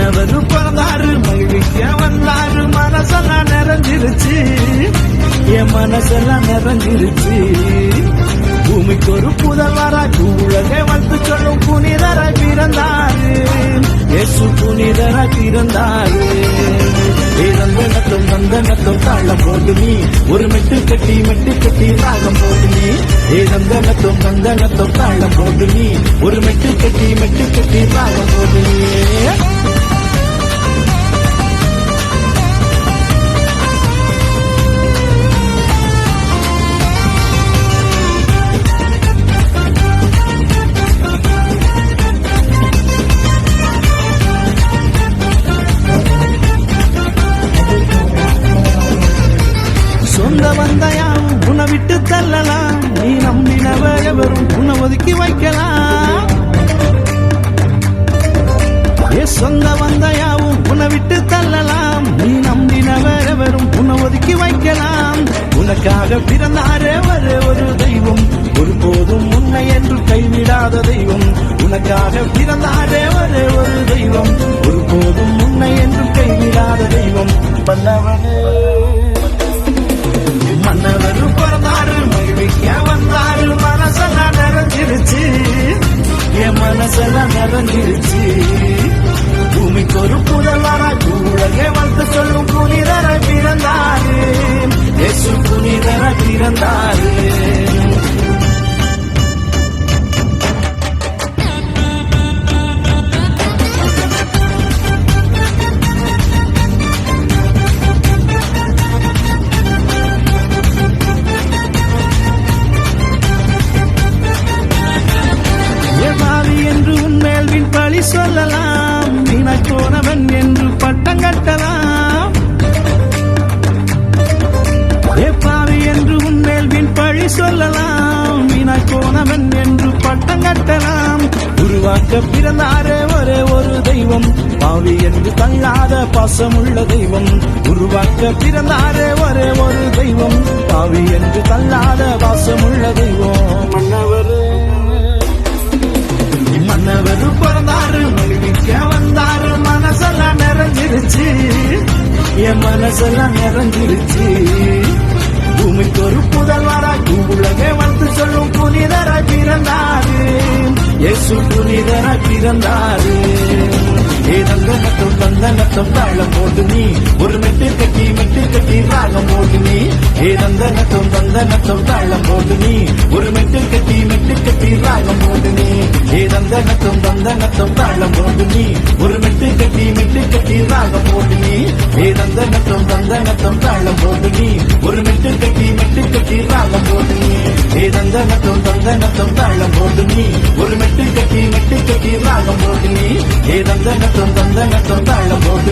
மன்னவர் பிறந்தாரு மகிழ்விக்க வந்தாரு மனசெல்லாம் நிறைஞ்சிருச்சு என் மனசெல்லாம் நிறைஞ்சிருச்சு பூமிக்கு ஒரு புதல்வராய் உலகை வந்து சொல்லும் புனிதராய் பிறந்தாரு இயேசு புனிதராய் பிறந்தாரு நந்தனத்தும் தாளம் போட்டு நீ ஒரு மெட்டு கட்டி ராகம் போட்டு நீ நந்தனத்தும் தாளம் போட்டு நீ ஒரு மெட்டு கட்டி ராகம் போட்டு நீ சொந்த வந்தையாவும் உன்னை விட்டு தள்ளலாம் நீ நம்பினவரை வரும் உன்னை ஒதுக்கி வைக்கலாம் சொந்த வந்தையாவும் உன்னை விட்டு தள்ளலாம் நீ நம்பினவரை வரும் உன்னை ஒதுக்கி வைக்கலாம் உனக்காக பிறந்தாரே ஒரு தெய்வம் ஒருபோதும் உன்னை என்று கைவிடாத தெய்வம் உனக்காக பிறந்தாரே ஒரு தெய்வம் ஒருபோதும் உன்னை என்று கைவிடாத தெய்வம் பல்லவனே மன்னவர் பிறந்தாரு மகிழ்விக்க வந்தாரு மனசெல்லாம் நிறைஞ்சிருச்சு என் மனசெல்லாம் நிறைஞ்சிருச்சு பூமிக்கு ஒரு புதல்வராய் உலகை வந்து சொல்லும் புனிதராய் பிறந்தாரு இயேசு புனிதராய் பிறந்தாரு பழி சொல்லலாம் வீணாய் போனவன் என்று பட்டம் கட்டலாம் பாவி என்று உன்மேல் வீண் பழி சொல்லலாம் வீணாய் போனவன் என்று பட்டம் கட்டலாம் உருவாக்க பிறந்தாரே ஒரு தெய்வம் பாவி என்று தள்ளாத பாசமுள்ள தெய்வம் உருவாக்க பிறந்தாரே ஒரு தெய்வம் பாவி என்று தள்ளாத பாசமுள்ள தெய்வம் மன்னவர் பிறந்தாரு மகிழ்விக்க வந்தாரு மனசெல்லாம் நிறைஞ்சிருச்சு என் மனசெல்லாம் நிறைஞ்சிருச்சு பூமிக்கு ஒரு புதல்வராய் உலகை வந்து சொல்லும் புனிதராய் பிறந்தாரு இயேசு புனிதராய் பிறந்தாரு நந்தனத்தும் தாளம் போட்டு நீ ஒரு மெட்டு கட்டி ராகம் போட்டு நீ நந்தனத்தும் தாளம் போட்டு நீ ஒரு மெட்டு கட்டி ராகம் போட்டு நீ நந்தனத்தும் தாளம் போட்டு நீ ஒரு மெட்டு கட்டி ராகம் போட்டு நீ நந்தனத்தும் தாளம் போட்டு நீ ஒரு மெட்டு கட்டி ராகம் போட்டு நீ நந்தனத்தும் தாளம் போட்டு நீ ஒரு மெட்டு கட்டி ராகம் போட்டு நீ நந்தனத்தும் தாளம் போட்டு